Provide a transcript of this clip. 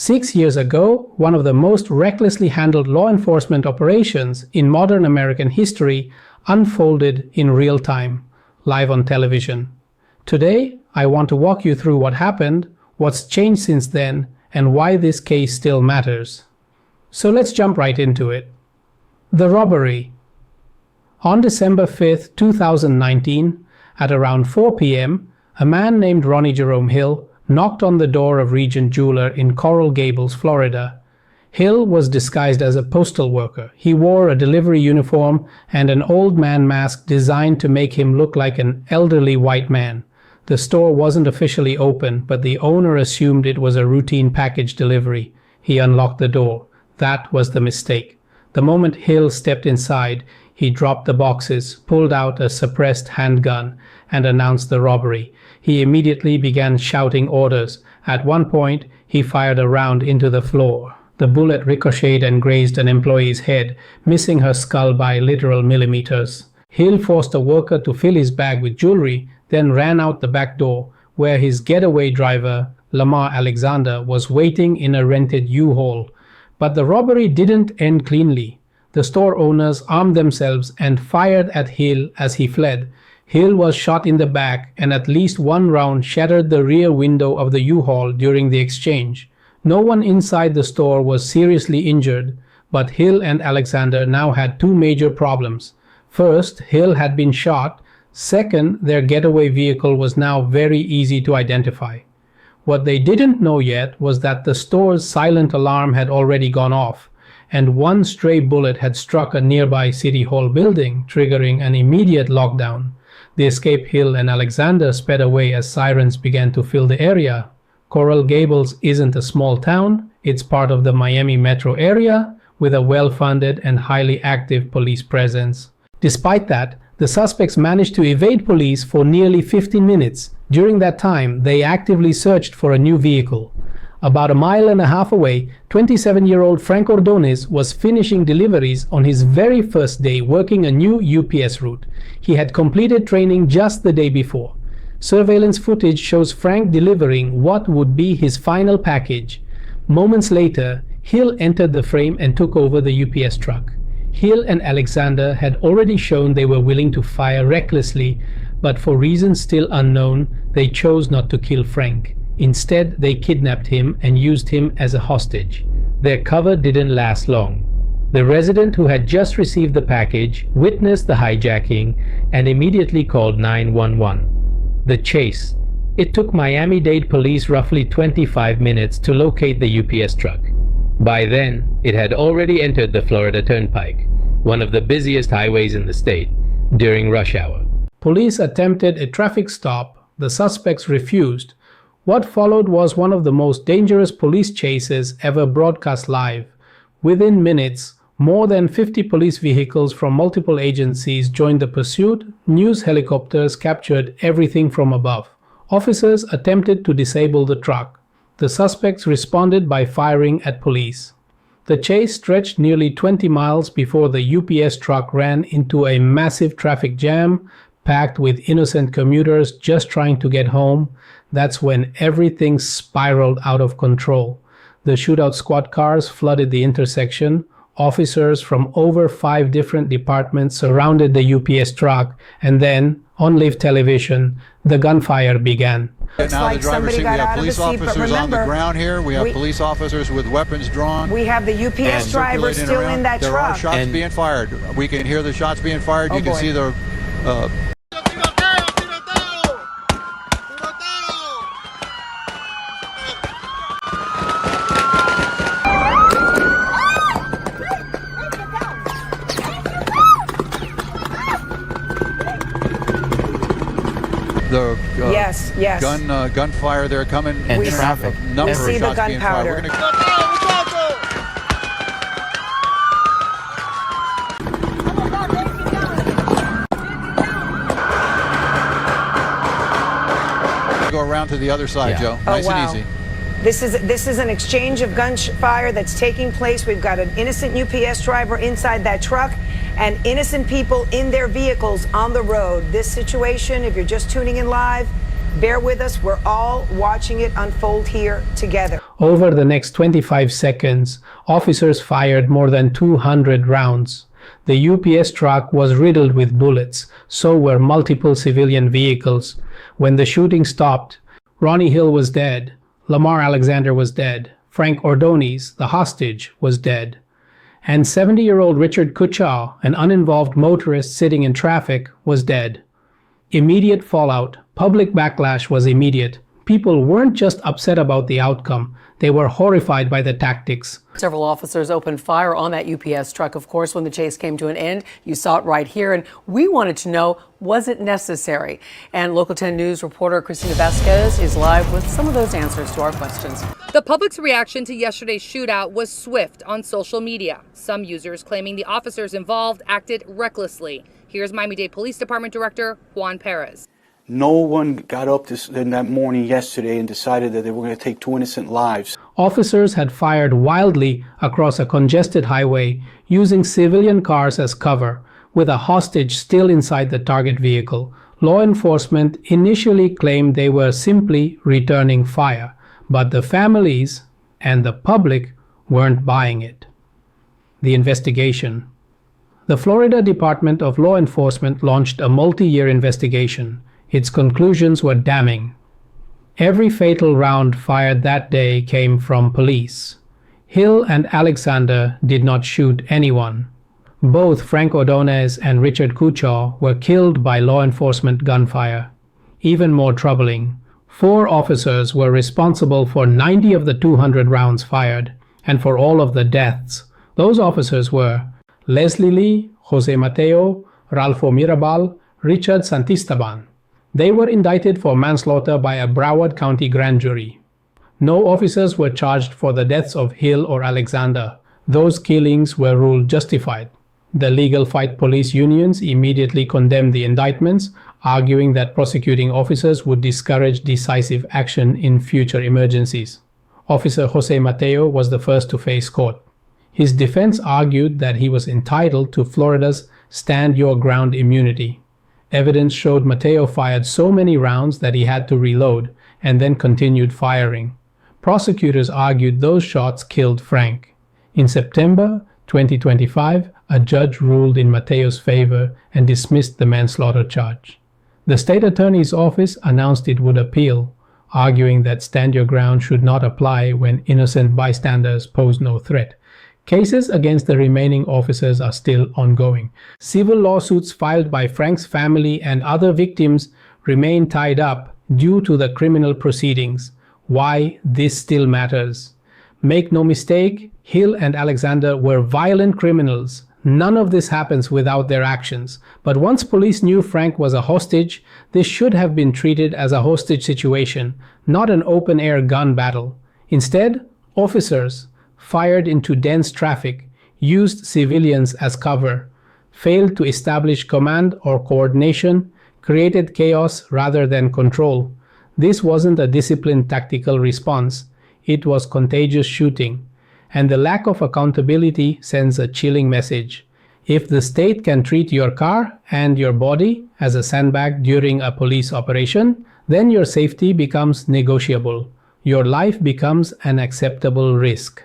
6 years ago, one of the most recklessly handled law enforcement operations in modern American history unfolded in real time, live on television. Today, I want to walk you through what happened, what's changed since then, and why this case still matters. So let's jump right into it. The robbery. On December 5th, 2019, at around 4 p.m., a man named Ronnie Jerome Hill knocked on the door of Regent Jeweler in Coral Gables, Florida. Hill was disguised as a postal worker. He wore a delivery uniform and an old man mask designed to make him look like an elderly white man. The store wasn't officially open, but the owner assumed it was a routine package delivery. He unlocked the door. That was the mistake. The moment Hill stepped inside, he dropped the boxes, pulled out a suppressed handgun, and announced the robbery. He immediately began shouting orders. At one point, he fired a round into the floor. The bullet ricocheted and grazed an employee's head, missing her skull by literal millimeters. Hill forced a worker to fill his bag with jewelry, then ran out the back door, where his getaway driver, Lamar Alexander, was waiting in a rented U-Haul. But the robbery didn't end cleanly. The store owners armed themselves and fired at Hill as he fled. Hill was shot in the back, and at least one round shattered the rear window of the U-Haul during the exchange. No one inside the store was seriously injured, but Hill and Alexander now had two major problems. First, Hill had been shot. Second, their getaway vehicle was now very easy to identify. What they didn't know yet was that the store's silent alarm had already gone off, and one stray bullet had struck a nearby City Hall building, triggering an immediate lockdown. The escaped Hill and Alexander sped away as sirens began to fill the area. Coral Gables isn't a small town. It's part of the Miami metro area with a well-funded and highly active police presence. Despite that, the suspects managed to evade police for nearly 15 minutes. During that time, they actively searched for a new vehicle. About a mile and a half away, 27-year-old Frank Ordonez was finishing deliveries on his very first day working a new UPS route. He had completed training just the day before. Surveillance footage shows Frank delivering what would be his final package. Moments later, Hill entered the frame and took over the UPS truck. Hill and Alexander had already shown they were willing to fire recklessly, but for reasons still unknown, they chose not to kill Frank. Instead, they kidnapped him and used him as a hostage. Their cover didn't last long. The resident who had just received the package witnessed the hijacking and immediately called 911. The chase. It took Miami-Dade police roughly 25 minutes to locate the UPS truck. By then, it had already entered the Florida Turnpike, one of the busiest highways in the state, during rush hour. Police attempted a traffic stop. The suspects refused. What followed was one of the most dangerous police chases ever broadcast live. Within minutes, more than 50 police vehicles from multiple agencies joined the pursuit. News helicopters captured everything from above. Officers attempted to disable the truck. The suspects responded by firing at police. The chase stretched nearly 20 miles before the UPS truck ran into a massive traffic jam, packed with innocent commuters just trying to get home. That's when everything spiraled out of control. The Shootout squad cars flooded the intersection. Officers from over 5 different departments surrounded the UPS truck, and then, on live television, the gunfire began. Now like the driver's seat, we have police officers on the ground here. We have police officers with weapons drawn. We have the UPS driver still in that truck. There are shots being fired. We can hear the shots being fired. You can see the... yes. Gunfire there coming. And traffic. Number we see of the shots being fired. gunpowder. Go around to the other side, Joe. Nice and easy. This is an exchange of gunfire that's taking place. We've got an innocent UPS driver inside that truck and innocent people in their vehicles on the road. This situation, if you're just tuning in live, Bear with us. We're all watching it unfold here together. Over the next 25 seconds, officers fired more than 200 rounds. The UPS truck was riddled with bullets, so were multiple civilian vehicles. When the shooting stopped, Ronnie Hill was dead, Lamar Alexander was dead, Frank Ordonez, the hostage, was dead, and 70-year-old Richard Kuchar, an uninvolved motorist sitting in traffic, was dead. Immediate fallout. Public backlash was immediate. People weren't just upset about the outcome, they were horrified by the tactics. Several officers opened fire on that UPS truck, of course, when the chase came to an end. You saw it right here, and we wanted to know, was it necessary? And Local 10 News reporter Christina Vasquez is live with some of those answers to our questions. The public's reaction to yesterday's shootout was swift on social media. Some users claiming the officers involved acted recklessly. Here's Miami-Dade Police Department Director Juan Perez. No one got up in that morning yesterday and decided that they were going to take 2 innocent lives. Officers had fired wildly across a congested highway using civilian cars as cover, with a hostage still inside the target vehicle. Law enforcement initially claimed they were simply returning fire, but the families and the public weren't buying it. The investigation. The Florida Department of Law Enforcement launched a multi-year investigation. Its conclusions were damning. Every fatal round fired that day came from police. Hill and Alexander did not shoot anyone. Both Frank Ordonez and Richard Kuchar were killed by law enforcement gunfire. Even more troubling, 4 officers were responsible for 90 of the 200 rounds fired, and for all of the deaths. Those officers were Leslie Lee, Jose Mateo, Ralpho Mirabal, Richard Santisteban. They were indicted for manslaughter by a Broward County grand jury. No officers were charged for the deaths of Hill or Alexander. Those killings were ruled justified. The Legal Fight police unions immediately condemned the indictments, arguing that prosecuting officers would discourage decisive action in future emergencies. Officer Jose Mateo was the first to face court. His defense argued that he was entitled to Florida's Stand Your Ground immunity. Evidence showed Mateo fired so many rounds that he had to reload, and then continued firing. Prosecutors argued those shots killed Frank. In September 2025, a judge ruled in Mateo's favor and dismissed the manslaughter charge. The state attorney's office announced it would appeal, arguing that Stand Your Ground should not apply when innocent bystanders pose no threat. Cases against the remaining officers are still ongoing. Civil lawsuits filed by Frank's family and other victims remain tied up due to the criminal proceedings. Why this still matters. Make no mistake, Hill and Alexander were violent criminals. None of this happens without their actions. But once police knew Frank was a hostage, this should have been treated as a hostage situation, not an open-air gun battle. Instead, officers fired into dense traffic, used civilians as cover, failed to establish command or coordination, created chaos rather than control. This wasn't a disciplined tactical response, it was contagious shooting. And the lack of accountability sends a chilling message. If the state can treat your car and your body as a sandbag during a police operation, then your safety becomes negotiable. Your life becomes an acceptable risk.